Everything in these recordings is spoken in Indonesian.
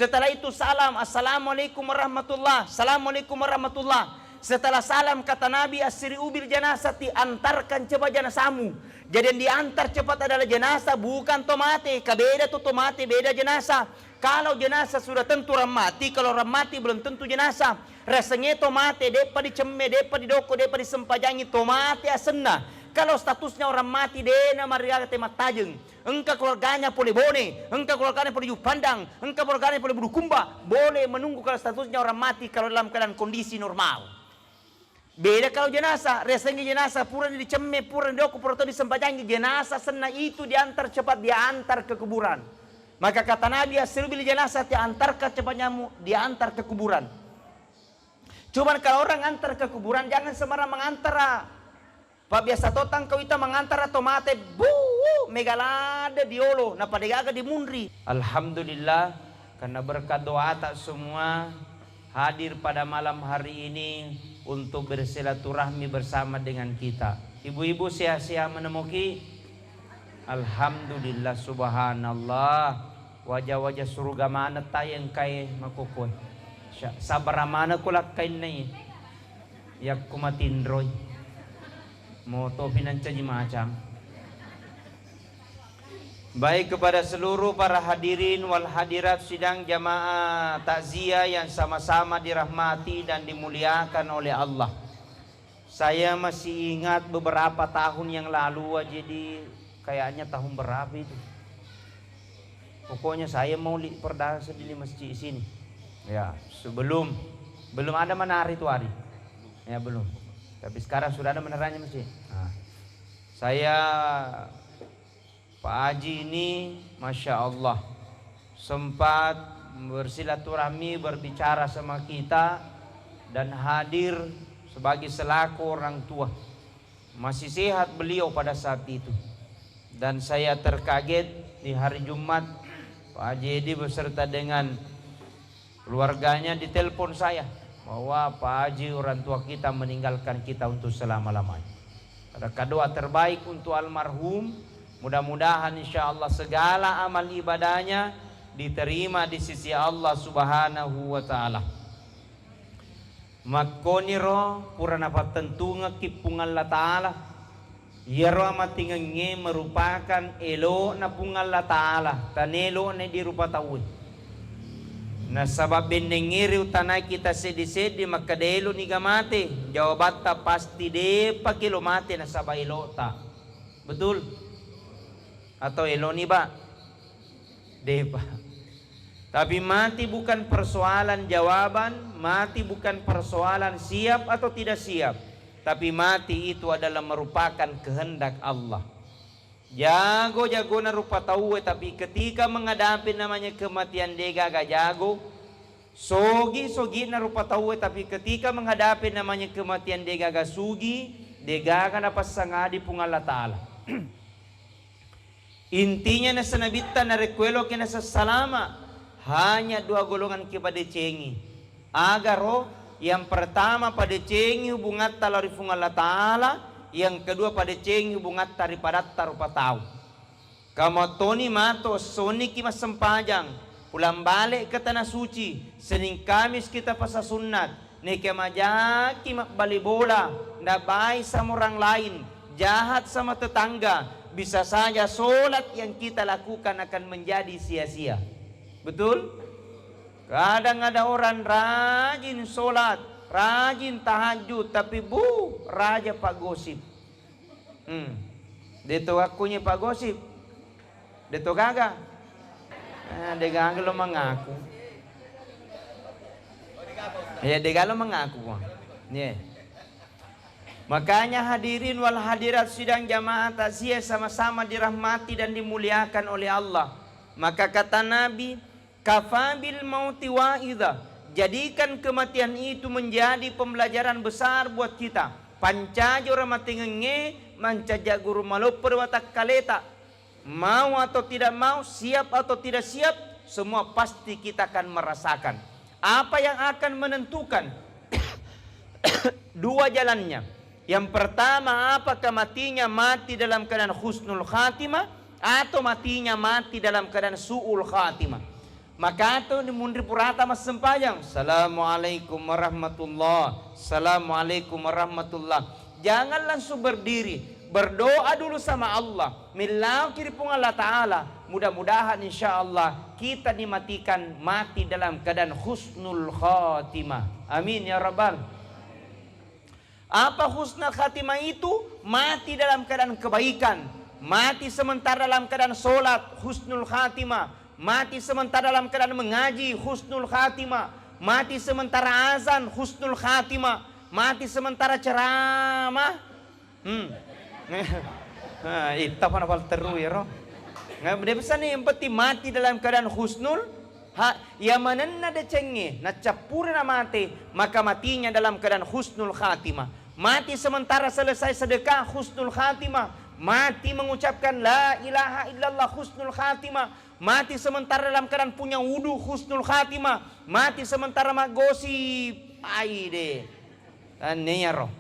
Setelah itu salam, assalamualaikum warahmatullah, assalamualaikum warahmatullah. Setelah salam kata Nabi, asri'u bil janazati, antarkan cepat jenazahmu. Jadi yang diantar cepat adalah jenazah, bukan tomate. Beda tuh tomate, beda jenazah. Kalau jenazah sudah tentu orang mati, kalau orang mati belum tentu jenazah. Rasanya tomate, depa dicemme, depa didoko, depa disempajangi, tomate asenna. Kalau statusnya orang mati, dena mariaga temat tajeng. Engkau keluarganya boleh bone, engkau keluarganya boleh pandang, engkau keluarganya boleh bulukumba. Boleh menunggu kalau statusnya orang mati, kalau dalam keadaan kondisi normal. Beda kalau jenazah, rasanya jenazah pura dicemme, pura didoko, pura disempajangi, jenazah senna itu diantar cepat, diantar ke kuburan. Maka kata Nabi, asri'u bil jenazah, diantar ke cepatnya, diantar ke kuburan. Cuman kalau orang antar ke kuburan, jangan sembarang mengantar. Pak biasa totang kau itu mengantar tomate, megalada diolo, napa degaga di munri. Alhamdulillah, karena berkat doa tak semua hadir pada malam hari ini untuk bersilaturahmi bersama dengan kita. Ibu-ibu sia-sia menemuki. Alhamdulillah, subhanallah. Wajah-wajah surga mana tayang kay makukoy. Sabar mana kulak kay nai. Yak kumatindroy. Moto pinancaji macam. Baik kepada seluruh para hadirin wal hadirat sidang jamaah takziah yang sama-sama dirahmati dan dimuliakan oleh Allah. Saya masih ingat beberapa tahun yang lalu, jadi kayaknya tahun berapa itu. Pokoknya saya mau perdana di masjid sini. Ya, sebelum ada menari itu hari. Ya belum. Tapi sekarang sudah ada menerannya masjid. Nah, saya Pak Haji ini Masya Allah sempat bersilaturahmi, berbicara sama kita dan hadir sebagai selaku orang tua. Masih sehat beliau pada saat itu. Dan saya terkaget di hari Jumat Pak Haji Edi beserta dengan keluarganya ditelepon saya bahwa Pak Haji orang tua kita meninggalkan kita untuk selama-lamanya. Ada doa terbaik untuk almarhum. Mudah-mudahan insya Allah segala amal ibadahnya diterima di sisi Allah subhanahu wa ta'ala. Makoniro pura napa tentu ngekipungan la ta'ala. Yaro amatingenge merupakan elo na pungal la ta'ala. Tanelo na di rupa tawi. Na sababin nengiri utanay kita sedi-sedi makadelo ni gamate. Jawabata pasti de pa kilomate na sabay lota. Betul? Atau eloni ba? Depa. Tapi mati bukan persoalan jawaban, mati bukan persoalan siap atau tidak siap. Tapi mati itu adalah merupakan kehendak Allah. Jago-jago na rupa tahu, tapi ketika menghadapi namanya kematian dega gak jago. Sogi na rupa tahu, tapi ketika menghadapi namanya kematian dega gak sugi, dega kan apa sangadi pungal ta'ala. Intinya na sanabitan na rekwelo kina sa salama hanya dua golongan kepada cengi. Agaro yang pertama pada cengi hubungat talarifungan Allah Ta'ala, yang kedua pada cengi hubungat taripadat tarupa tau. Kamatoni mato soni kima sempajang pulang balik ke tanah suci. Senin Kamis kita pasal sunat. Neke majaki bali bola, nabai sama orang lain, jahat sama tetangga. Bisa saja solat yang kita lakukan akan menjadi sia-sia. Betul? Kadang ada orang rajin solat, rajin tahajud, tapi raja Pak Gosip. Deto akunya Pak Gosip. Deto gaga. Dia gaga lo mengaku. Ya dia gaga lo mengaku. Yeah. Makanya hadirin wal hadirat sidang jamaah takziah sama-sama dirahmati dan dimuliakan oleh Allah. Maka kata Nabi, kafabil mauti wa'idha. Jadikan kematian itu menjadi pembelajaran besar buat kita. Pancajo ramatingenge mancaja guru malu perwatak kaleta. Mau atau tidak mau, siap atau tidak siap, semua pasti kita akan merasakan. Apa yang akan menentukan? Dua jalannya. Yang pertama, apakah matinya mati dalam keadaan husnul khatimah atau matinya mati dalam keadaan su'ul khatimah. Maka itu di mundri purata mas sempayang. Assalamualaikum warahmatullah. Assalamualaikum warahmatullah. Jangan langsung berdiri. Berdoa dulu sama Allah. Milau kiri pun Allah Ta'ala. Mudah-mudahan insya Allah kita dimatikan mati dalam keadaan husnul khatimah. Amin ya Rabbal. Apa husnul khatimah itu? Mati dalam keadaan kebaikan. Mati sementara dalam keadaan solat, husnul khatimah. Mati sementara dalam keadaan mengaji, husnul khatimah. Mati sementara azan, husnul khatimah. Mati sementara ceramah. Itu apa nafal teru ya roh. Nggak pesan yang penting mati dalam keadaan husnul. Ya manenna de cenge, na capurna mati, maka matinya dalam keadaan husnul khatimah. Mati sementara selesai sedekah, husnul khatimah. Mati mengucapkan la ilaha illallah, husnul khatimah. Mati sementara dalam keadaan punya wudu, husnul khatimah. Mati sementara magosip, aide. Anehnya roh.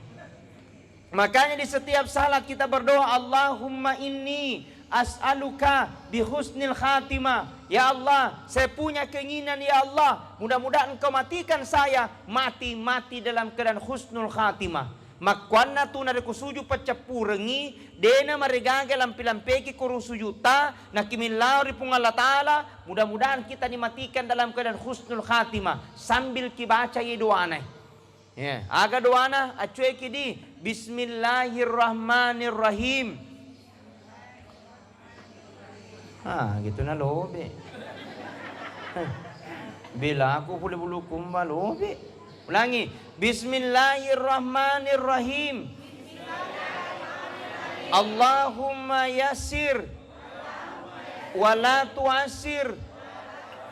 Makanya di setiap salat kita berdoa, Allahumma inni as'aluka bi husnil khatimah. Ya Allah, saya punya keinginan ya Allah, mudah-mudahan Engkau matikan saya mati dalam keadaan husnul khatimah. Makwana tu na kusuju pacapurengi dena marigaga lampi-lampeki kurusujuta na kimilau ripung Allah Ta'ala. Mudah-mudahan kita dimatikan dalam keadaan husnul khatimah sambil kibaca ye doana. Ya, aga doana acuy kidi Bismillahirrahmanirrahim. Gitu na lobe. Bila aku boleh bulu kumba lobe. Ulangi. Bismillahirrahmanirrahim. Allahumma yassir wa la tu'assir.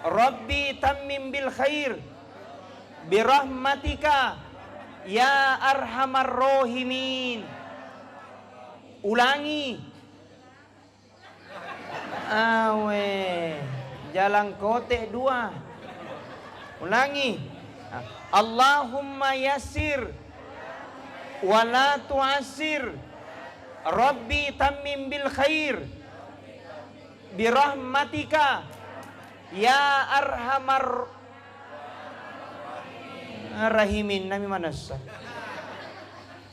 Rabbi tammim bil khair. Birahmatika ya arhamar rahimin. Ulangi. Jalan kote 2. Ulangi. Allahumma yassir wa la tu'assir. Rabbi tammim bil khair. Birahmatika ya arhamar rahimin. Nami manasa.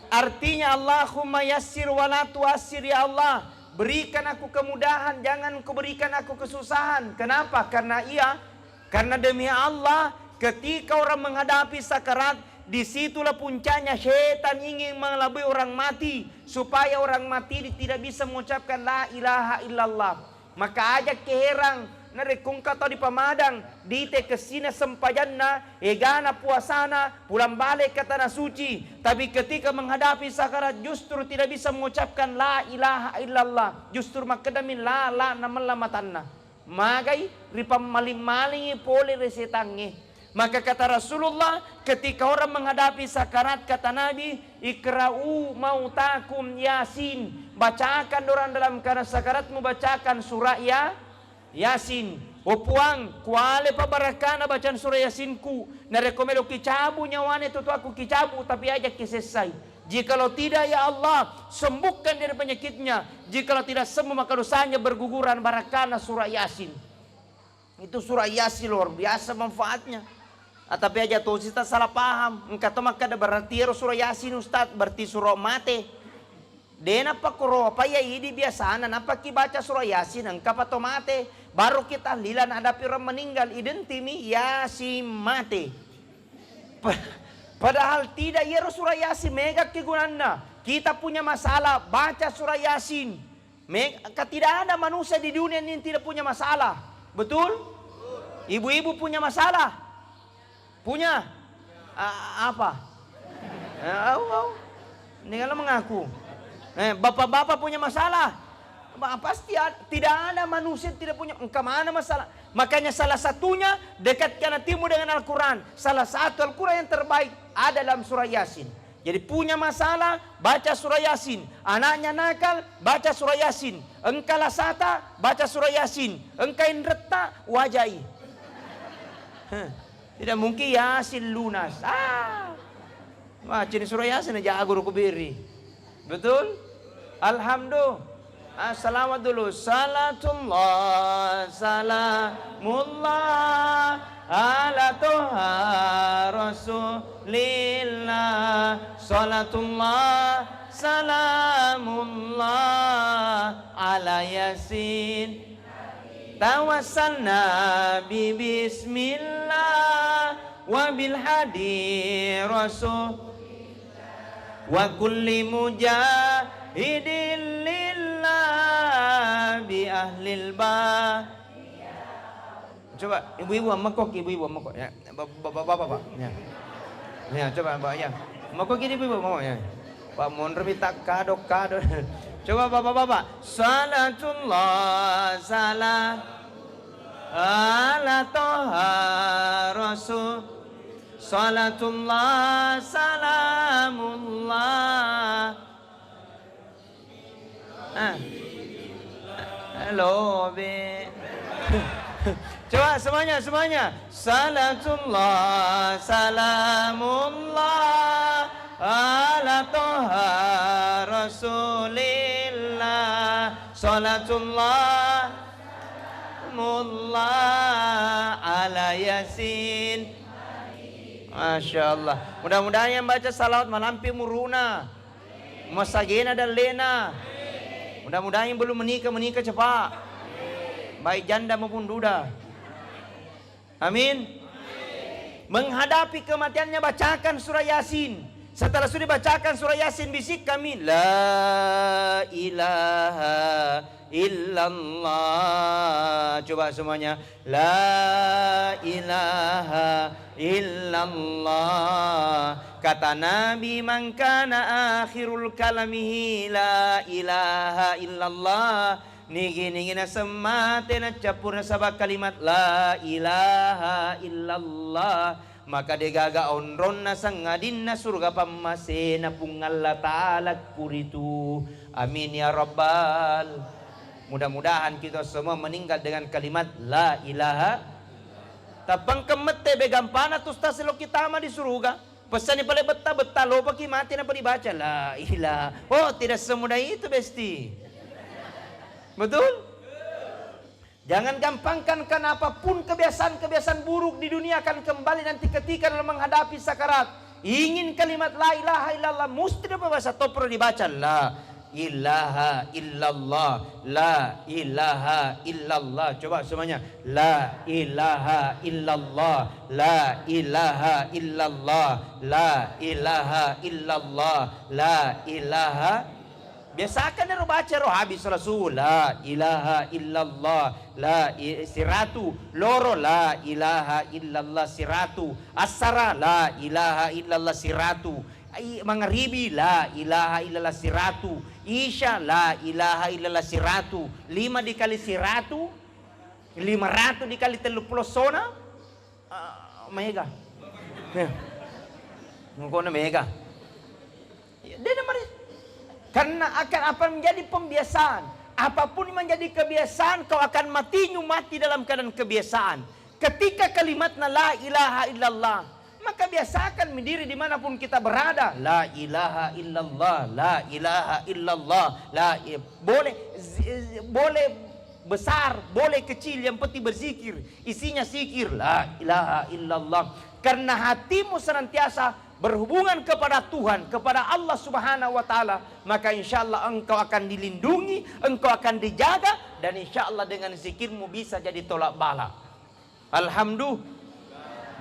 Artinya Allahumma yassir wa la tu'assir, ya Allah, berikan aku kemudahan, jangan kau berikan aku kesusahan. Kenapa? Karena demi Allah, ketika orang menghadapi sakarat, disitulah puncaknya syaitan ingin mengelabui orang mati, supaya orang mati tidak bisa mengucapkan la ilaha illallah. Maka ajak keherang narekung kata di pamadang dite kesina sempajanna egana puasana pulang balik ke tanah suci, tapi ketika menghadapi sakarat justru tidak bisa mengucapkan la ilaha illallah, justru makadamin la namallamatanna magai ripam maling-malingi pole resetangi. Maka kata Rasulullah, ketika orang menghadapi sakarat, kata Nabi, ikra'u mautakum yasin. Bacakan orang dalam keadaan sakaratmu, bacakan surah Yasin. Opuang, kuale pa barakana bacaan surah Yasinku. Narekomelo kicabu nyawane tutu aku kicabu, tapi ajak kisesai. Jikalau tidak, ya Allah, sembuhkan dari penyakitnya. Jikalau tidak sembuh, maka dosanya berguguran, barakana surah Yasin. Itu surah Yasin luar biasa manfaatnya. Tapi aja tuh kita salah paham. Engkau tuh maka ada berarti surah Yasin Ustaz, berarti surah mate. Dena apa kuro apa ya ini biasa. Napa ki baca surah Yasin engkau apa mate. Baru kita lilan ada orang meninggal identimi Yasin mate. Padahal tidak ya surah Yasin mega kegunaannya. Kita punya masalah baca surah Yasin. Tidak ada manusia di dunia ini yang tidak punya masalah. Betul? Ibu-ibu punya masalah. Punya apa? Ini kalau mengaku. Bapak-bapak punya masalah. Pasti tidak ada manusia yang tidak punya. Engkau mana masalah? Makanya salah satunya dekatkan hatimu dengan Al-Quran. Salah satu Al-Quran yang terbaik ada dalam surah Yasin. Jadi punya masalah, baca surah Yasin. Anaknya nakal, baca surah Yasin. Engkau lasata, baca surah Yasin. Engkau indreta, wajai. Tidak mungkin Yasin lunas. Baca di surah Yasin aja guru kubiri. Betul? Alhamdulillah. Salawat dulu. Salatullah, salamullah ala toha rasulillah. Salatullah, salamullah ala yasin. Tawassalna bi bismillah wa bil hadi rasul wa kulli mujahidin lillah bi ahlil ba. Coba ibu-ibu mekok, ibu-ibu mekok ya. Bapak-bapak ya. Ya, coba Mbak ya. Mekok ini ibu-ibu mau ya. Pak mon remita kado. Coba bapak-bapak. Salatullah salam ala toha rasul. Salatullah salamullah. Halo be. Coba semuanya. Salatullah salamullah ala toha rasulillah. Salatullah salamullah ala yasin. Masya Allah. Mudah-mudahan yang baca salawat malampi muruna, masagena dan lena. Mudah-mudahan yang belum menikah cepat, baik janda maupun duda. Amin. Menghadapi kematiannya bacakan surah Yasin. Setelah sudah bacakan surah Yasin, bisik kami la ilaha illallah. Coba semuanya, la ilaha illallah. Kata Nabi, man kana akhirul kalamihi la ilaha illallah. Nigi na semate na capur na sabak kalimat la ilaha illallah. Maka degaga onron na sangadin na surga pamase na pungal ta'ala kuritu. Amin ya rabbal. Mudah-mudahan kita semua meninggal dengan kalimat la ilaha. Tapang kemete begampana tusta selo kita di surga. Pesan ni pala betta lo paki mati na pa dibaca la ilaha. Oh, tidak semudah itu besti. Betul? Jangan gampangkan karena apapun kebiasaan-kebiasaan buruk di dunia akan kembali nanti ketika dalam menghadapi sakarat. Ingin kalimat la ilaha illallah, mesti dapat bahasa topro dibaca la ilaha illallah, la ilaha illallah. Coba semuanya, la ilaha illallah, la ilaha illallah, la ilaha illallah, la ilaha. Biasakan na baca roh habis rasul la ilaha illallah la siratu loro la ilaha illallah siratu asara la ilaha illallah siratu mangaribi la ilaha illallah siratu isya la ilaha illallah siratu 5 dikali siratu 500 dikali 30 sona mega ngkona mega dia namanya. Karena akan apa menjadi pembiasaan. Apapun yang menjadi kebiasaan, kau akan mati dalam keadaan kebiasaan. Ketika kalimat la ilaha illallah, maka biasakan mendiri dimanapun kita berada. La ilaha illallah, la ilaha illallah. Boleh besar, boleh kecil, yang penting berzikir. Isinya zikir, la ilaha illallah. Karena hatimu senantiasa berhubungan kepada Tuhan, kepada Allah Subhanahu wa Ta'ala, maka insya Allah engkau akan dilindungi, engkau akan dijaga, dan insya Allah dengan zikirmu bisa jadi tolak bala. Alhamdulillah.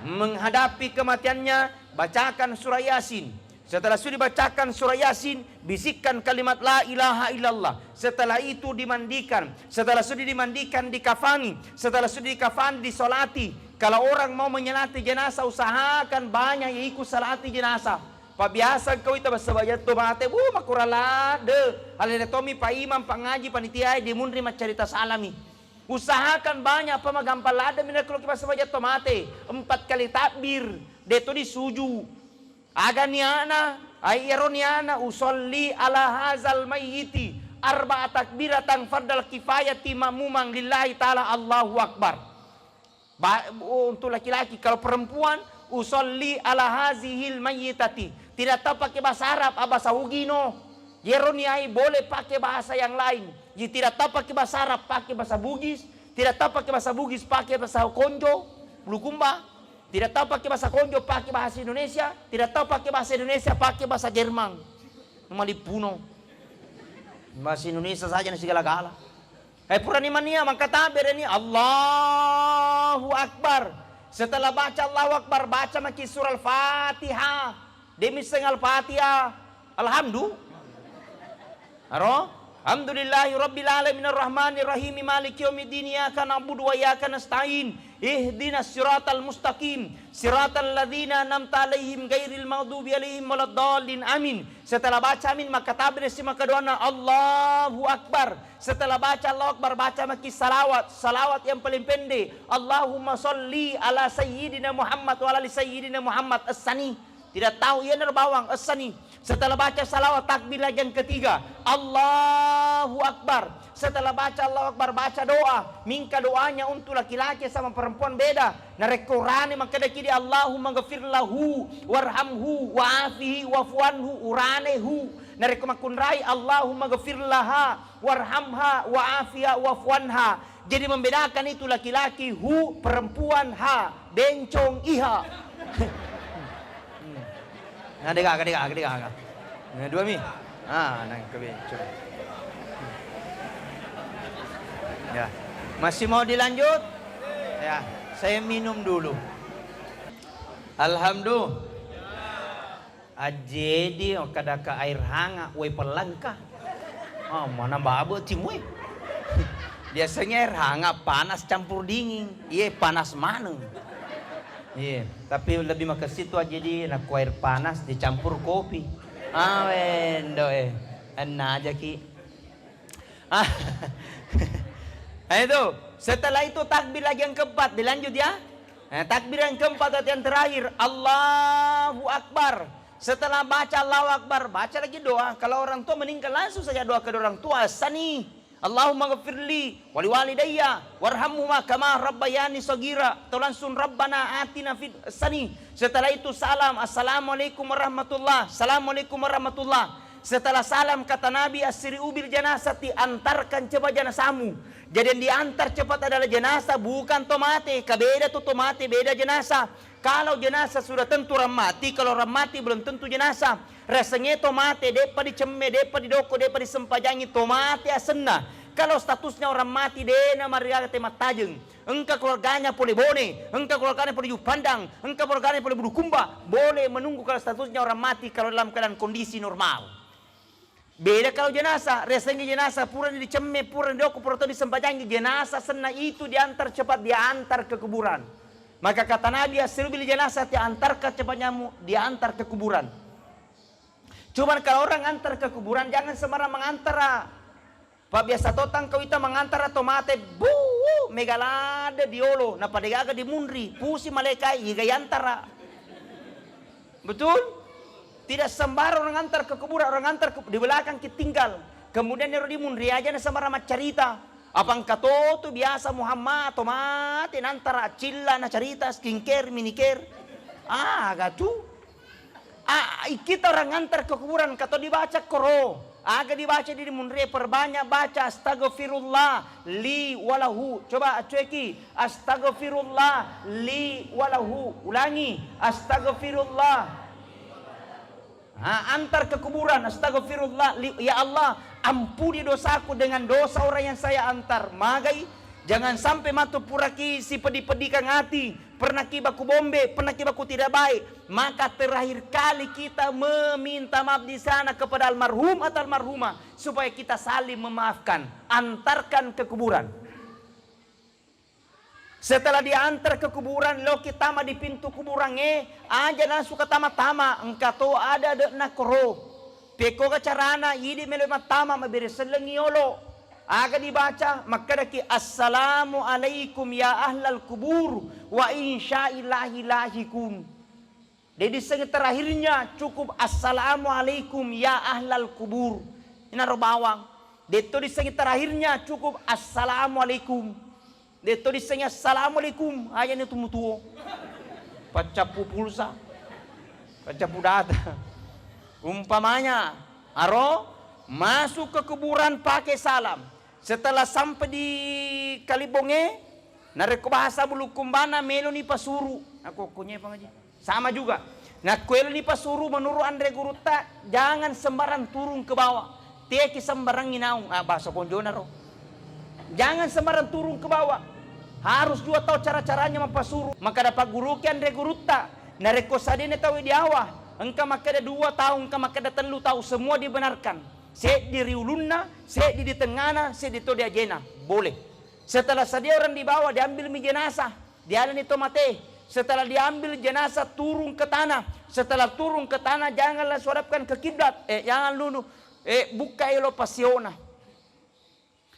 Menghadapi kematiannya, bacakan surah Yasin. Setelah sudah dibacakan surah Yasin, bisikkan kalimat la ilaha illallah. Setelah itu dimandikan. Setelah sudah dimandikan, dikafani. Setelah sudah dikafani, disolati. Kalau orang mau menyelati jenazah, usahakan banyak yang ikut salati jenazah. Pak biasa kau itu basabaya tu mate, makuralade. Halene tomi pak imam, pak ngaji, panitia di mundri cerita salami. Usahakan banyak pemagampalada mina kalau kita basabaya tu mate. 4 kali takbir, deto di suju. Aganiana, aironiana, usolli ala hazal mayyiti. Arba takbiratan fardal kifayati mamumang lillahi ta'ala Allahu Akbar. Untuk laki-laki, kalau perempuan usolli ala hazihil mayyitati. Tidak tahu pakai bahasa Arab, bahasa Ugino. Yeroniai boleh pakai bahasa yang lain. Jadi tidak tahu pakai bahasa Arab, pakai bahasa Bugis. Tidak tahu pakai bahasa Bugis, pakai bahasa Konjo, Bulukumba. Tidak tahu pakai bahasa Konjo, pakai bahasa Indonesia. Tidak tahu pakai bahasa Indonesia, pakai bahasa Jerman. Malipuno. Bahasa Indonesia saja na segala-gala. Purani mania maka tabir ini Allahu Akbar. Setelah baca Allahu Akbar, baca maki surah Al-Fatihah. Demi setengah Al-Fatihah. Alhamdulillah. Alhamdulillahi Rabbil Alamin Ar-Rahmanir Rahim Maliki Yaumiddin Iyyaka na'budu wa iyyaka nasta'in Ihdinas siratal mustaqim Siratal ladzina an'amta 'alaihim ghairil maghdubi 'alaihim waladdallin amin. Setelah baca amin maka tabir si maka doa Allahu Akbar. Setelah baca Allahu Akbar baca maki salawat yang paling pendek. Allahumma sholli ala sayyidina Muhammad wa ala ali sayyidina Muhammad as-sani. Tidak tahu ia nerbawang as-sani. Setelah baca salawat takbir lagi yang ketiga Allahu Akbar. Setelah baca Allahu Akbar baca doa. Minta doanya untuk laki-laki sama perempuan beda. Narekurani maka daki di Allahumma ghafir lahu warhamhu wa'afihi wa'fuanhu uranehu. Narekumakunrai Allahumma ghafir laha warhamha wa'afiha wa'fuanha. Jadi membedakan itu laki-laki hu, perempuan ha, bencong iha. Adega. Nah, dua mi. Nang kebencong. Ya. Masih mau dilanjut? Ya, saya minum dulu. Alhamdulillah. Jadi kada ka air hangat we pelangka. Mana babu timui. Biasanya air hangat panas campur dingin. Iya, panas mana? Iya, tapi lebih maka situ aja di nak air panas dicampur kopi. Wendo enak aja ki. Itu setelah itu takbir lagi yang keempat dilanjut ya. Takbir yang keempat atau yang terakhir Allahu Akbar. Setelah baca Allahu Akbar baca lagi doa. Kalau orang tua meninggal langsung saja doa ke orang tua. Sani Allahumma ghafirli wali walidayya warhamhuma kama rabbayani shaghira. Atau langsung Rabbana atina fid sani. Setelah itu salam assalamualaikum warahmatullah. Assalamualaikum warahmatullah. Setelah salam kata Nabi asri'u bil janazati, antarkan cepat jenazahmu. Jadi yang diantar cepat adalah jenazah, bukan tomate. Beda tuh tomate, beda jenazah. Kalau jenazah sudah tentu orang mati, kalau orang mati belum tentu jenazah. Rasanya tomate, depa dicemme, depa didoko, depa disempajangi, tomate asenna. Kalau statusnya orang mati, dena mariaga temat tajeng. Engkau keluarganya boleh bone, engkau keluarganya boleh pandang, engkau keluarganya boleh bulukumba. Boleh menunggu kalau statusnya orang mati, kalau dalam keadaan kondisi normal. Beda kalau jenazah, rasanya jenazah pura dicemme, pura didoko, pura disempajangi. Jenazah senna itu diantar cepat, diantar ke kuburan. Maka kata Nabi asri'u bil jenazah, diantarkan cepatnya diantar ke kuburan. Cuman kalau orang antar ke kuburan jangan sembarang mengantar. Pak biasa totang kau itu mengantar tomate megalade diolo, na padegaga di munri, pusi malaikai igayantara. Betul? Tidak sembarang orang antar ke kuburan, orang antar di belakang kita tinggal. Kemudian nero di munri aja na sembarang cerita. Apang kato tu biasa Muhammad tomate nantara cilla na cerita skincare minicare. Gatu. Kita orang antar ke kuburan kato dibaca koro. Aga dibaca di munri perbanyak baca astagfirullah li walahu. Coba cueki astagfirullah li walahu. Ulangi astagfirullah. Antar ke kuburan astagfirullah ya Allah ampuni dosaku dengan dosa orang yang saya antar. Magai jangan sampai matu puraki si pedi-pedi kang hati pernah kibaku bombe, pernah kibaku tidak baik. Maka terakhir kali kita meminta maaf di sana kepada almarhum atau almarhumah supaya kita saling memaafkan. Antarkan ke kuburan. Setelah diantar ke kuburan, lo kita mah di pintu kuburan aja langsung ke tama-tama. Engkau ada nak koro. Peko ke carana, ini melemat tama mabiri selengi olo. Aga dibaca, maka daki assalamualaikum ya ahlal kubur wa insyaillahi lahikum. Jadi segi terakhirnya cukup assalamualaikum ya ahlal kubur. Ini bawang. Deto di segi terakhirnya cukup assalamualaikum. Deto disenya assalamualaikum aja nih tumutuo. Pacapu pulsa. Pacapu data. Umpamanya masuk ke kuburan pakai salam. Setelah sampai di Kalibonge, nareko bahasa bulu kumbana melo ni pasuru. Aku kunyai pengaji. Sama juga. Nah, kuelo ni pasuru menurut Andre Guruta, jangan sembarang turun ke bawah. Teki sembarang inaung. Bahasa konjona roh. Jangan sembarang turun ke bawah. Harus juga tahu cara-caranya mempasuru. Maka dapat guru ki Andre Guruta. Nareko sadene tahu di awal. Engkau maka ada 2 tahun, engkau maka ada 3 tahun. Semua dibenarkan. Set di riulunna, set di tengana, set di to di ajena. Boleh. Setelah sadia orang dibawa, diambil mi jenazah. Dialani tomate. Setelah diambil jenazah, turun ke tanah. Setelah turun ke tanah, janganlah suarapkan ke kiblat. Jangan lulu. Buka elo pasiona.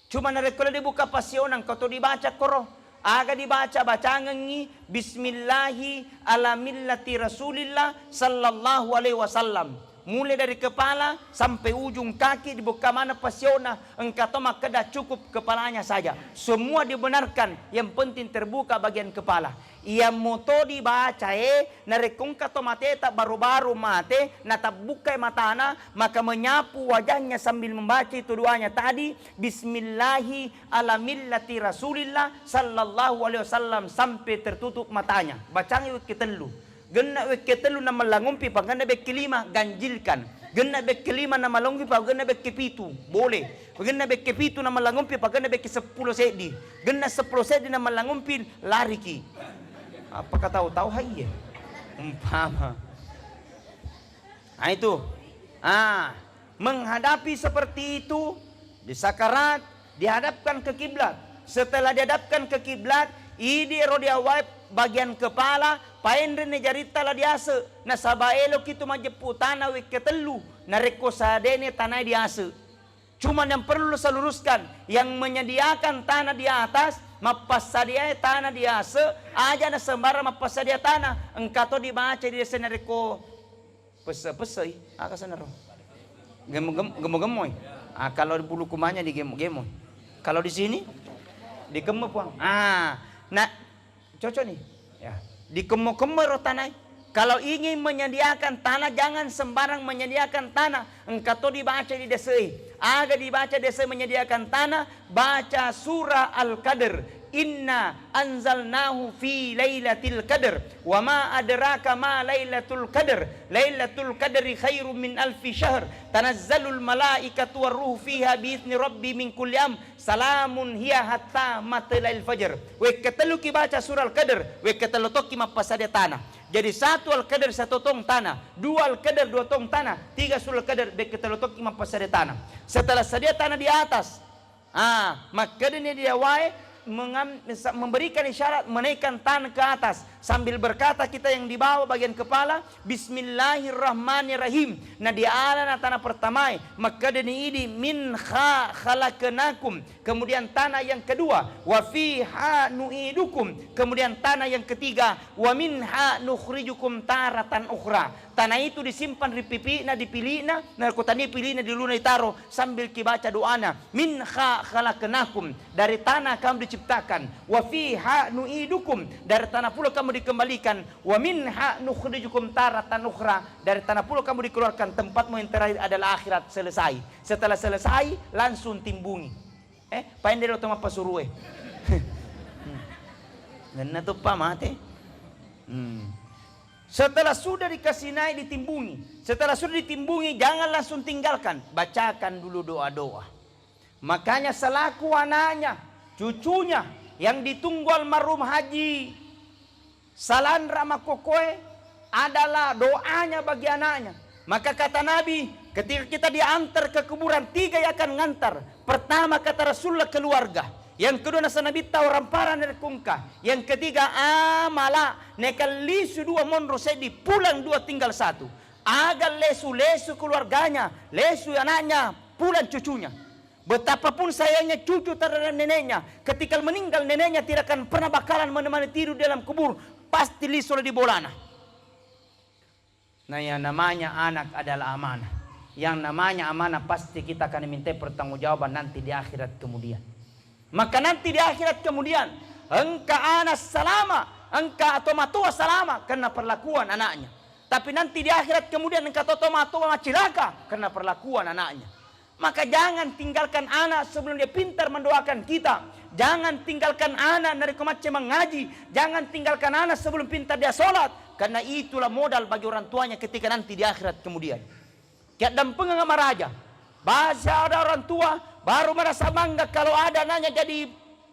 Cuma kalau dibuka pasiona, kau tu dibaca koro. Aga dibaca bacangan ni Bismillahi ala millati Rasulillah sallallahu alaihi wasallam. Mulai dari kepala sampai ujung kaki dibuka mana pasiona, engkau tahu maka dah cukup kepalanya saja. Semua dibenarkan, yang penting terbuka bagian kepala. Ia moto dibaca narekung kato mate tak baru-baru mate nata buka matana, maka menyapu wajahnya sambil membaca itu doanya tadi, Bismillahi ala millati Rasulillah sallallahu alaihi wasallam, sampai tertutup matanya. Bacanya ketelu. Gena wek ketelu na malangumpi pag gena wek kelima ganjilkan. Gena wek kelima na malangumpi pag gena wek kepitu boleh. Gena wek kepitu na malangumpi pag gena wek 10 sedi. Gena 10 sedi na malangumpi lariki. Apakah tahu hai ya? Umpama. Itu. Menghadapi seperti itu di sakarat dihadapkan ke kiblat. Setelah dihadapkan ke kiblat, idi rodia wipe bagian kepala, paendren ne jarita la diase. Na sabaelo kitu majepu tanah wek ketelu, na reko sadene tanah diase. Cuma yang perlu saya luruskan, yang menyediakan tanah di atas, mapasadia tanah diase, aja na sembara mapasadia tanah. Engkau dibaca di desa na reko pese-pese, akasana ro. Gemo-gemoy. Kalau di bulu kumanya di gemo-gemoy. Kalau di sini di kemepuang. Nah, cocok nih. Ya, di kemo-kemo tanah. Kalau ingin menyediakan tanah, jangan sembarang menyediakan tanah. Engkau dibaca di desa. Aga dibaca desa menyediakan tanah, baca surah Al-Qadr. Inna anzalnahu fi lailatul qadr wa ma adraka ma lailatul qadr lailatul qadri khairum min alfi syahr tanazzalul malaikatu waruhu fiha biizni rabbi min kulli am salamun hiya hatta matla'il fajr. We ketelu ki baca surah Al-Qadr, we ketelu tok ki mapasada tanah. Jadi 1 Al-Qadr 1 tong tanah, 2 Al-Qadr 2 tong tanah, 3 surah Al-Qadr we ketelu tok ki mapasada tanah. Setelah sedia tanah di atas, maka dia wae memberikan isyarat menaikkan tanah ke atas sambil berkata kita yang di bawah bagian kepala Bismillahirrahmanirrahim. Nah di ala tanah pertama maka dini ini min khalaqnakum, kemudian tanah yang kedua wa fiha nu'idukum, kemudian tanah yang ketiga wa minha nukhrijukum taratan ukhra. Tanah itu disimpan di pipina, dipilihna, nah kota ini pilihna di luna ditaro sambil kibaca doana min khalaqnakum, dari tanah kamu diciptakan, wa fiha nu'idukum, dari tanah pula kamu dikembalikan, wa minha nukhrijukum taratan ukhra, dari tanah pula kamu dikeluarkan, tempatmu yang terakhir adalah akhirat. Selesai. Setelah selesai langsung timbungi. Paendelo toma pasuruwe. Ngena tu pa mate. Setelah sudah dikasih naik ditimbungi. Setelah sudah ditimbungi jangan langsung tinggalkan. Bacakan dulu doa-doa. Makanya selaku anaknya, cucunya yang ditunggu almarhum Haji Salan Ramakokoe adalah doanya bagi anaknya. Maka kata Nabi, ketika kita diantar ke kuburan, 3 yang akan ngantar. Pertama kata Rasulullah keluarga. Yang kedua nasa Nabi tahu ramparan dari kungka. Yang ketiga amala nekal lisu 2 monro sedi pulang 2 tinggal 1. Agar lesu keluarganya, lesu anaknya, pulang cucunya. Betapapun sayangnya cucu terhadap neneknya, ketika meninggal neneknya tidak akan pernah bakalan menemani tidur dalam kubur, pasti lisu di bolana. Nah yang namanya anak adalah amanah. Yang namanya amanah pasti kita akan diminta pertanggungjawaban nanti di akhirat kemudian. Maka nanti di akhirat kemudian engkau anak selama, engkau atau matua selama karena perlakuan anaknya. Tapi nanti di akhirat kemudian engkau atau matua cilaka karena perlakuan anaknya. Maka jangan tinggalkan anak sebelum dia pintar mendoakan kita. Jangan tinggalkan anak dari kemacam mengaji. Jangan tinggalkan anak sebelum pintar dia sholat. Karena itulah modal bagi orang tuanya ketika nanti di akhirat kemudian. Kiat dan pengang sama raja. Bahasa ada orang tua baru merasa bangga kalau ada anaknya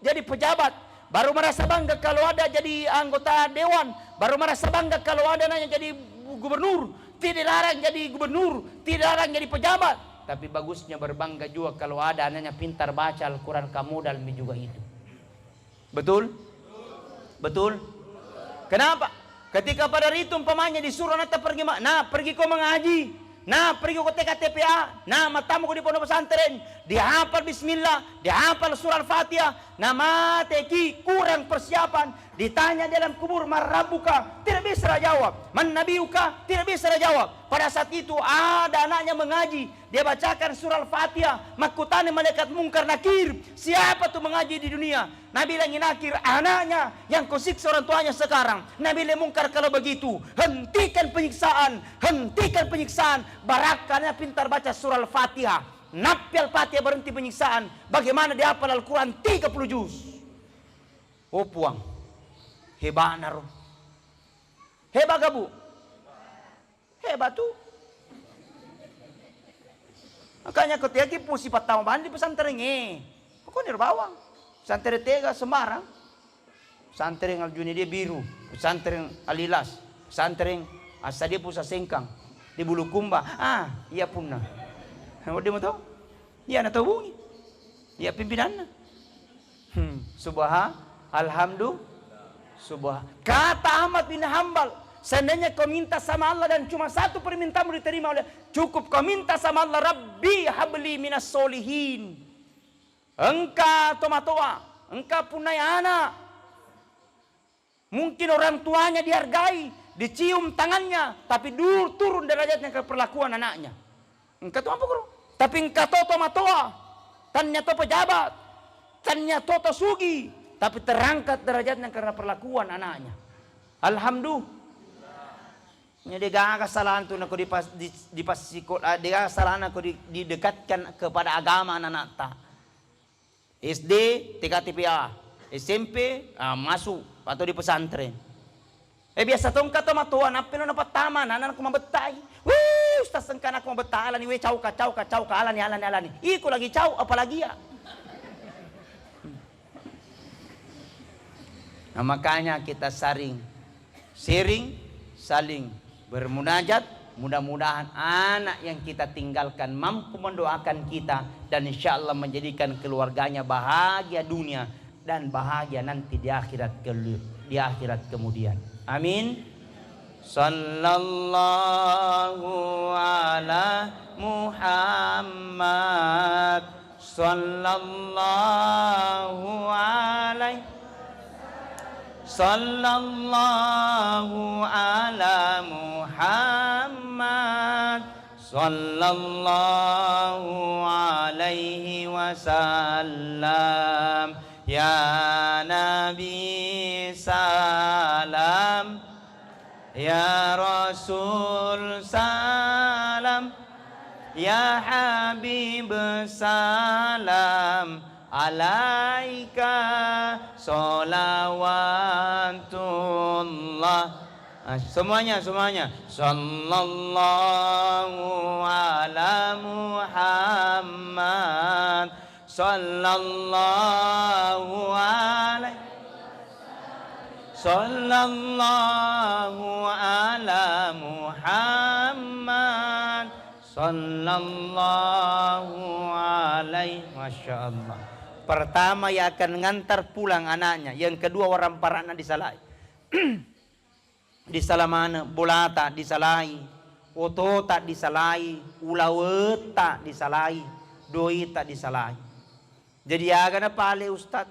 jadi pejabat. Baru merasa bangga kalau ada jadi anggota dewan. Baru merasa bangga kalau ada anaknya jadi gubernur. Tidak larang jadi gubernur. Tidak larang jadi pejabat. Tapi bagusnya berbangga juga kalau ada anaknya pintar baca Al-Quran, kamu dalam juga itu. Betul? Betul? Kenapa? Ketika pada itu umpamanya disuruh anak pergi, nah pergi kau mengaji, nah pergi kau TKTPA, nah matamu kau di pondok pesantren, dihafal Bismillah, dihafal surah Al-Fatihah, nama teki kurang persiapan. Ditanya dalam kubur, marabuka, tidak bisa jawab. Man nabiuka, tidak bisa jawab. Pada saat itu ada anaknya mengaji, dia bacakan surah Al-Fatihah, makutani malaikat mungkar nakir. Siapa tuh mengaji di dunia? Nabi lagi nakir, anaknya yang kau siksa orang tuanya sekarang. Nabi lagi mungkar kalau begitu, hentikan penyiksaan, hentikan penyiksaan. Barakannya pintar baca surah Al-Fatihah. Nabi Al-Fatihah berhenti penyiksaan. Bagaimana dia hafal Al-Quran 30 juz. Oh puang. Hebat naro. Hebat gak bu? Hebat tuh. Makanya ketika kita sifat tambahan di pesantren ini. Kok bawang? Pesantren Tega Semarang. Pesantren Aljuni dia biru. Pesantren Alilas. Pesantren Asadi Pusat Sengkang. Di Bulukumba. Ah, iya punah. Dia mau tahu? Iya nak tahu bunyi. Iya pimpinannya. Alhamdulillah. Kata Ahmad bin Hanbal, seandainya kau minta sama Allah dan cuma satu permintaanmu diterima oleh, cukup kau minta sama Allah, Rabbi habli minas solihin. Engkau tomatoa, engkau punai anak. Mungkin orang tuanya dihargai, dicium tangannya, tapi turun derajatnya ke perlakuan anaknya. Engkau tuh apa guru? Tapi engkau tomatoa, tanya to pejabat, tanya to sugi. Tapi terangkat derajatnya karena perlakuan anaknya. Alhamdulillah. Jadi gak kesalahan tuh aku dia kesalahan aku didekatkan kepada agama anak-anak ta. SD TKTPA, SMP masuk atau di pesantren. Biasa tong kata matuan apel na taman anak aku mabetai. Ustaz sengkan aku mabetalan ni we cau alani. Iko lagi cau apalagi ya. Nah, makanya kita saling bermunajat. Mudah-mudahan anak yang kita tinggalkan mampu mendoakan kita dan insya Allah menjadikan keluarganya bahagia dunia dan bahagia nanti di akhirat kemudian. Amin. Sallallahu ala Muhammad. Sallallahu alaihi. Sallallahu ala Muhammad. Sallallahu alaihi wasallam. Ya Nabi salam. Ya Rasul salam. Ya Habib salam. Alaika sholawatullah. Semuanya sallallahu ala Muhammad. Sallallahu alaihi. Sallallahu ala Muhammad. Sallallahu alaihi. Masya Allah. Pertama yang akan ngantar pulang anaknya. Yang kedua orang parana disalahi. Disalah mana? Bolata disalahi. Otota disalahi. Ulaweta disalahi. Doita disalahi. Jadi agak na pale Ustaz.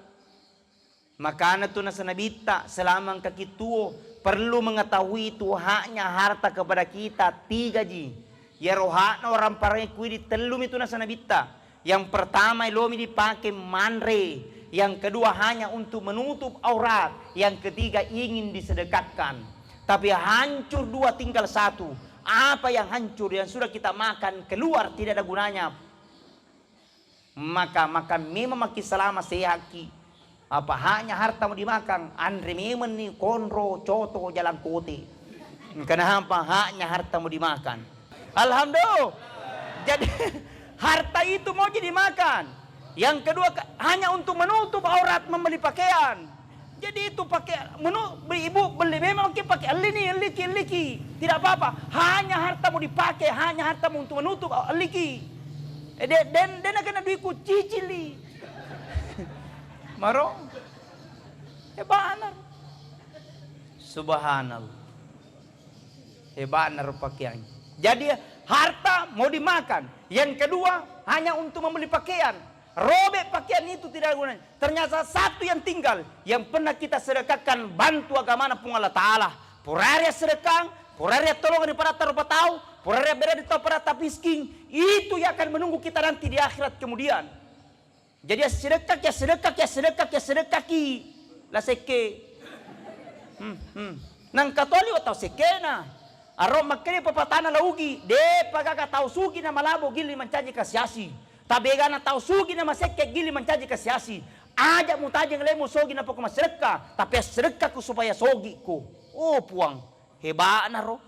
Makanya tu nasa nabita selamang kakituo. Perlu mengetahui itu haknya harta kepada kita. 3 ji. Ya rohakna orang parana kuih ditelum itu nasa nabita. Yang pertama ilomi dipakai manre. Yang kedua hanya untuk menutup aurat. Yang ketiga ingin disedekatkan. Tapi hancur 2 tinggal 1. Apa yang hancur yang sudah kita makan keluar tidak ada gunanya. Maka memang maki selama sehaki. Apa hanya harta mau dimakan, Andre memang nih konro coto jalan kote. Kenapa hanya harta mau dimakan? Alhamdulillah. Jadi harta itu mau jadi makan. Yang kedua hanya untuk menutup aurat, membeli pakaian. Jadi itu pakai ibu beli memang pakai liki. Tidak apa-apa. Hanya harta mau dipakai, hanya harta mau untuk menutup liki. Dan akan duitku cicili. Maro. Hebanar. Subhanallah. Hebanar pakaiannya. Jadi harta mau dimakan. Yang kedua hanya untuk membeli pakaian. Robek pakaian itu tidak gunanya. Ternyata satu yang tinggal, yang pernah kita sedekahkan bantu agama pun Allah Ta'ala. Puraria sedekah, puraria tolong daripada taruh tahu, puraria beda di tahu pada tapisking. Itu yang akan menunggu kita nanti di akhirat kemudian. Jadi sedekah ki la seke. Nang katoli atau sekena. Aro makanya papatana laugi, de pagaga tahu sugi na malabo gili mencaji kasiasi. Tabega na tahu sugi na maseke gili mencaji kasiasi. Ajak mutajeng lemu sogi na pokok sedekah, tapi sedekah ku supaya sogi ku. Oh puang, hebat na ro.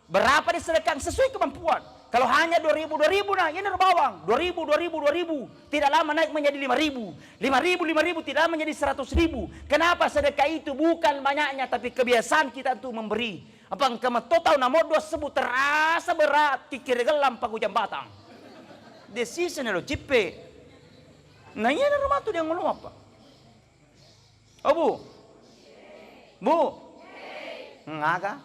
Berapa di sedekah sesuai kemampuan. Kalau hanya 2.000 nah, ini bawang. 2.000. Tidak lama naik menjadi 5.000. 5.000 tidak lama menjadi 100.000. Kenapa sedekah itu bukan banyaknya, tapi kebiasaan kita untuk memberi. Apa engkau total namo dua sebut terasa berat kikir gelam paku jam batang. Decision lo cipe. Nah ini rumah tu dia ngomong apa? Oh bu, ngaga.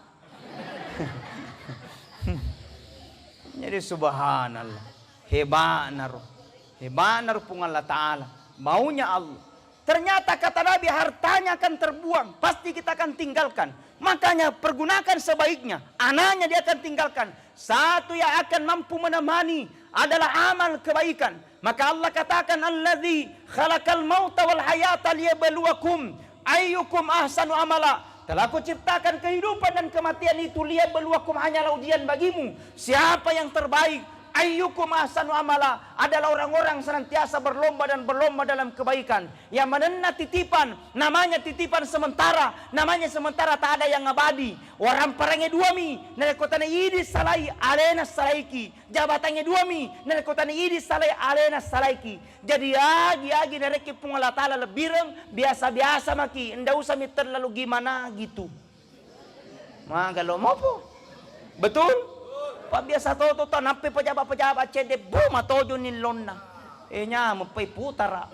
Jadi subhanallah, hebat naruh pun Allah Ta'ala, maunya Allah. Ternyata kata Nabi hartanya akan terbuang, pasti kita akan tinggalkan. Makanya pergunakan sebaiknya, anaknya dia akan tinggalkan. Satu yang akan mampu menemani adalah amal kebaikan. Maka Allah katakan, Alladzi khalaqal mauta wal hayata liyabluwakum ayyukum ahsanu amala. Telah aku ciptakan kehidupan dan kematian itu liyabluwakum, hanyalah ujian bagimu. Siapa yang terbaik? Ayyukum ahsanu amala, adalah orang-orang senantiasa berlomba dalam kebaikan. Yang menena titipan, namanya titipan sementara, namanya sementara, tak ada yang abadi. Orang parangnya dua mi, narekotane idi salai alena salaiki. Jabatannya dua mi, narekotane idi salai alena salaiki. Jadi agi nareki pun Allah Ta'ala lebireng, biasa-biasa maki, ndak usah mi terlalu gimana gitu. Magalo mo po. Betul? Pak biasa to nampe pejabat cede buma tojo ni lonna. Nya mpai putara.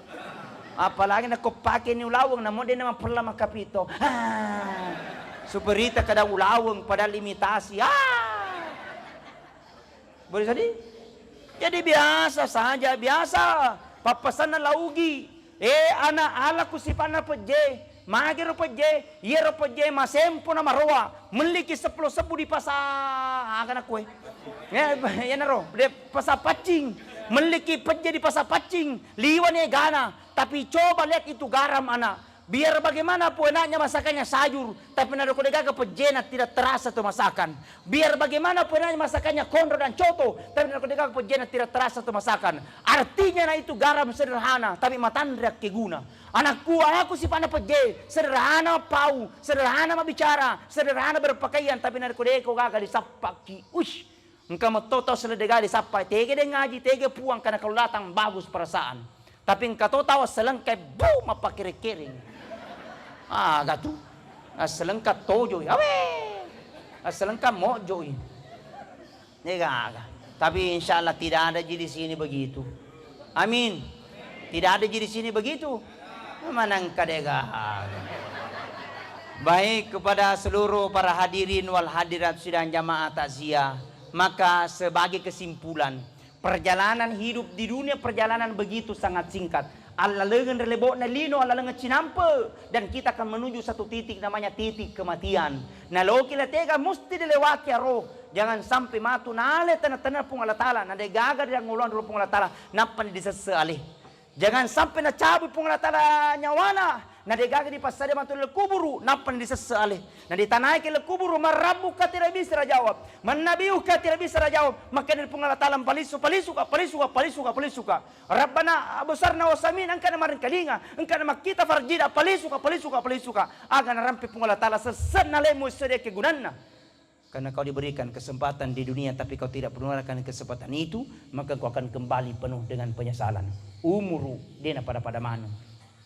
Apalagi na ko pake ni ulawang na mo din naman pala makapito. Superita kada ulawang pada limitasi. Boleh tadi? Jadi biasa saja, biasa. Papasan na laugi. Anak ala kusipana peje. Magiro peje, yero peje, masempo na maroa. Meliki 10 di pasar. Akan aku ya naro, de pasar pacing. Meliki peje di pasar pacing. Liwan gana. Tapi coba lihat itu garam anak. Biar bagaimana pun enaknya masakannya sayur, tapi nado kodega pejena tidak terasa tuh masakan. Biar bagaimana pun enaknya masakannya kondro dan coto, tapi nado kodega pejena tidak terasa tuh masakan. Artinya itu garam sederhana, tapi matandra keguna. Anakku si pana peje, sederhana pau, sederhana bicara, sederhana berpakaian, tapi nado kodega gagal disapaki. Ush, engkau matoto seledega disapa, tege de ngaji, tege puang karena kalau datang bagus perasaan. Tapi engkau tahu selengkai bu mapakiri-kiring. Gatu. Aselengka tojo. Awe. Aselengka mojo. Nega. Tapi insya Allah tidak ada di sini begitu. Amin. Tidak ada di sini begitu. Manang kadega. Baik kepada seluruh para hadirin wal hadirat sidang jamaah takziah. Maka sebagai kesimpulan, perjalanan hidup di dunia perjalanan begitu sangat singkat. Allah lengan relebok na lino, Allah lengan cinampe. Dan kita akan menuju satu titik namanya titik kematian. Nah loki latega mesti dilewati roh. Jangan sampai matu nale tanah-tanah pung Allah Ta'ala. Nade gagar yang ngulon dulu pung Allah Ta'ala. Napan disesali. Jangan sampai na cabut pung Allah Ta'ala nyawana. na degaga di pasada matul kuburu napan di sesale na ditanai ke kuburu marabuka tidak bisa jawab manabiuka tidak bisa jawab maka dari pengalatalam palisuka Rabbana abusarna wasamin angka marin kalinga angka makita farjida palisuka aga narampe pengalatala sesana lemu sedeke gunanna. Karena kau diberikan kesempatan di dunia tapi kau tidak menggunakan kesempatan itu, maka kau akan kembali penuh dengan penyesalan. Umuru dena pada mana?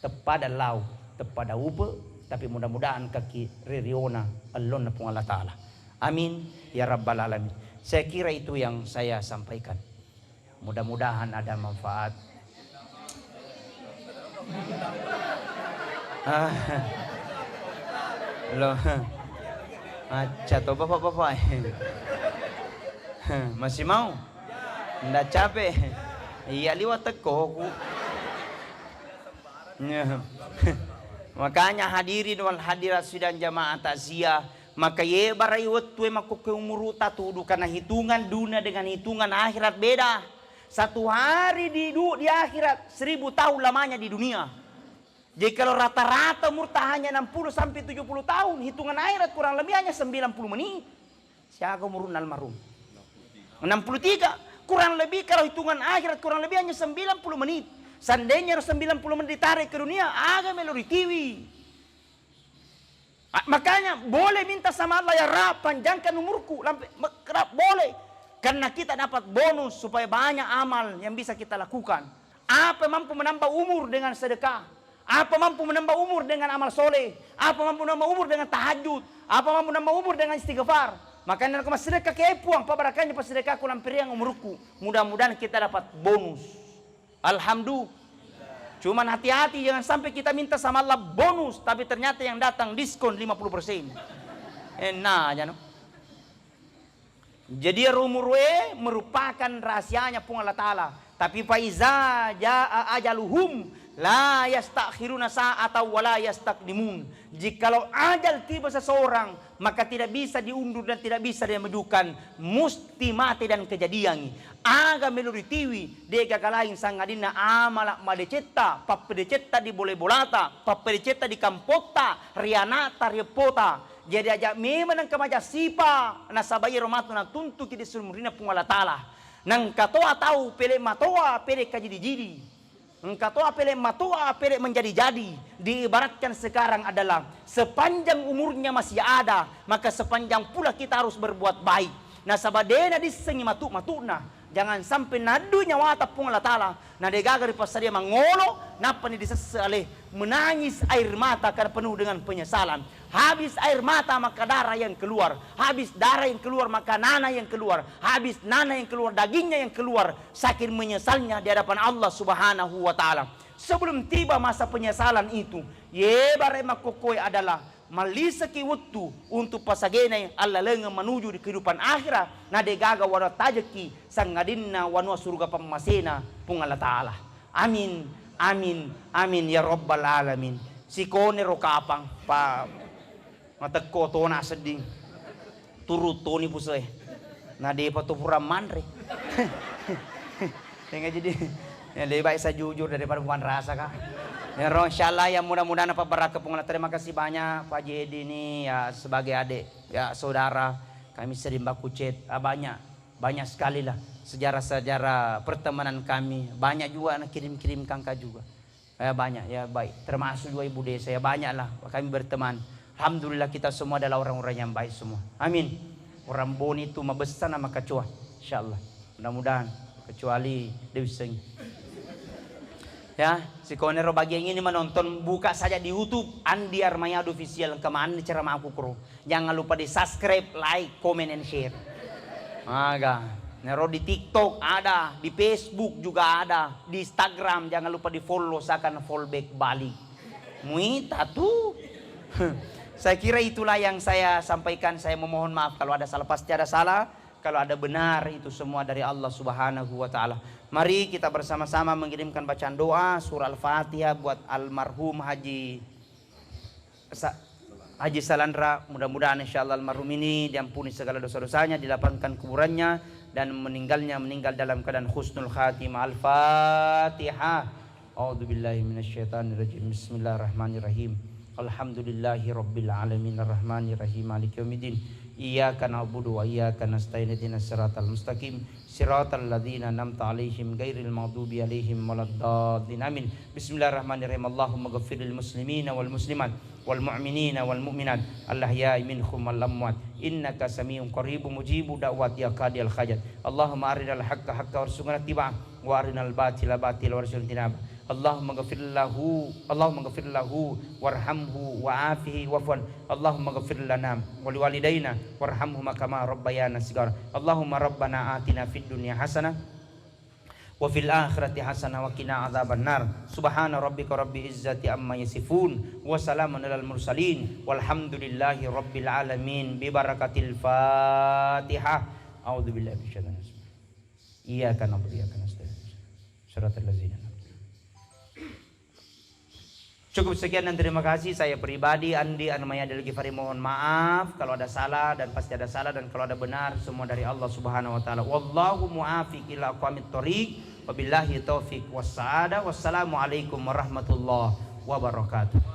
Tepada lau, tepada upe, tapi mudah-mudahan kaki ririona Allah pun Allah Ta'ala. Amin ya Rabbal Alamin. Saya kira itu yang saya sampaikan. Mudah-mudahan ada manfaat. Loh. Atau bapak-bapak masih mau? Nggak capek? Iya liwat teko. Makanya hadirin wal hadirat sidang jamaah takziah. Maka ye barai waktu maku ke umur tatu karena hitungan dunia dengan hitungan akhirat beda. Satu hari di akhirat 1000 tahun lamanya di dunia. Jadi kalau rata-rata umur hanya 60 sampai 70 tahun, hitungan akhirat kurang lebih hanya 90 menit. Siapa umur almarhum? 63. Kurang lebih kalau hitungan akhirat kurang lebih hanya 90 menit. Seandainya 90 menit ditarik ke dunia, agak meluri TV. Makanya boleh minta sama Allah, ya Rabb panjangkan umurku. Boleh. Karena kita dapat bonus supaya banyak amal yang bisa kita lakukan. Apa mampu menambah umur dengan sedekah? Apa mampu menambah umur dengan amal soleh? Apa mampu menambah umur dengan tahajud? Apa mampu menambah umur dengan istighfar? Makanya aku masih sedekah kepuang, pabarakanya pas sedekah aku lampiriang umurku. Mudah-mudahan kita dapat bonus. Alhamdulillah. Cuman hati-hati jangan sampai kita minta sama Allah bonus, tapi ternyata yang datang diskon 50%. Enak aja no. Jadi umur merupakan rahasianya pun Allah Ta'ala. Tapi faiza jaa ajaluhum la yastakhiruna sa'ata wa la yastaqdimun. Jikalau ajal tiba seseorang, maka tidak bisa diundur dan tidak bisa dimajukan, musti mati dan kejadian. Aga meluritiwi de gagalain sangadina amala madecetta, pappedecetta di boleh-bolata, pappedecetta di kampota, rianata riepota. Jadi aja memang nang kamaja sipa na sabayi romatu na tuntu kidi sumurina pung Allah Ta'ala. Nang katoa tahu pele matoa pele kajidi-jidi. Engkau apelek matua apelek menjadi-jadi. Diibaratkan sekarang adalah sepanjang umurnya masih ada, maka sepanjang pula kita harus berbuat baik. Nah sabadena disengi matuna. Jangan sampai nadu nyawa tapung Allah Ta'ala. Nah degaga di pasar dia mangolo, napa ni disesale menangis air mata karena penuh dengan penyesalan. Habis air mata maka darah yang keluar. Habis darah yang keluar maka nanah yang keluar. Habis nanah yang keluar dagingnya yang keluar. Saking menyesalnya di hadapan Allah Subhanahu wa Ta'ala. Sebelum tiba masa penyesalan itu, ye bare makokoi adalah malisaki waktu untuk pasagena yang Allah lengan menuju di kehidupan akhirat. Na degaga wana tajaki sangadinna wana surga pamasena pung Allah Ta'ala. Amin, amin, amin ya Rabbal Alamin. Si kone rokapang pa matagko to na seding turut to ni pusay na de patupura manre. Tinggal jadi ya lebih baik saya jujur daripada bukan rasa kak. Ya insyaallah ya mudah-mudahan apa berkah pengelola. Terima kasih banyak Pak Jedi ini ya sebagai adik ya saudara kami sering baku chat banyak sekali lah sejarah-sejarah pertemanan kami. Banyak juga anak kirim-kirim kangka juga banyak ya baik termasuk juga ibu desa ya banyak lah kami berteman. Alhamdulillah kita semua adalah orang-orang yang baik semua. Amin. Orang boni itu mabesar nama kecoa insyaallah. Mudah-mudahan kecuali Dewi Seng. Ya, si konero bagian ini menonton buka saja di YouTube Andi Armayado Official kemana ceramah aku kru. Jangan lupa di subscribe, like, comment and share. Aga, nero di TikTok ada, di Facebook juga ada, di Instagram jangan lupa di follow seakan fallback balik. Muita tuh. Saya kira itulah yang saya sampaikan. Saya memohon maaf kalau ada salah, pasti ada salah. Kalau ada benar itu semua dari Allah Subhanahu wa Ta'ala. Mari kita bersama-sama mengirimkan bacaan doa surah Al-Fatihah buat almarhum Haji Salandra. Mudah-mudahan insyaallah almarhum ini diampuni segala dosa-dosanya, dilapangkan kuburannya dan meninggal dalam keadaan husnul khatimah. Al-Fatihah. A'udzubillahi minasyaitonirrajim. Bismillahirrahmanirrahim. Alhamdulillahi rabbil alamin arrahmanir rahim maliki yaumiddin. Iyyaka na'budu wa iyyaka nasta'in ihdinas siratal mustaqim siratal ladzina an'amta 'alaihim ghairil maghdubi 'alaihim waladdallin. Amin. Bismillahirrahmanirrahim. Allahumma ighfirlil muslimina wal muslimat wal mu'minina wal mu'minat al-ahya'i minhum wal amwat innaka samiun qaribun mujibu da'wati ya qadiyal hajat. Allahumma arinal haqqa haqqa warzuqna ittiba'ah wa arinal batila batila warzuqna ijtinabah. Allahumma ghafir lahu warhamhu wa'afihi wa'fwan. Allahumma ghafir lana wa liwalidayna warhamhuma kama rabbayana shighara. Allahumma rabbana atina fid dunya hasanah wa fil akhirati hasanah wa qina adzabannar. Subhana rabbika rabbil izzati amma yasifun wa salamun alal mursalin walhamdulillahi rabbil alamin bi barakatil Fatihah. A'udzubillahi minasyaitonir rajim. Iyyaka na'budu wa iyyaka nasta'in. Shiratal ladzina. Cukup sekian dan terima kasih. Saya pribadi Andi Anmaya Del Ghifari mohon maaf kalau ada salah, dan pasti ada salah, dan kalau ada benar semua dari Allah Subhanahu wa taala. Wallahu muwaffiq ila aqwamit thoriq. Wabillahi taufiq was sa'ada. Wassalamualaikum warahmatullahi wabarakatuh.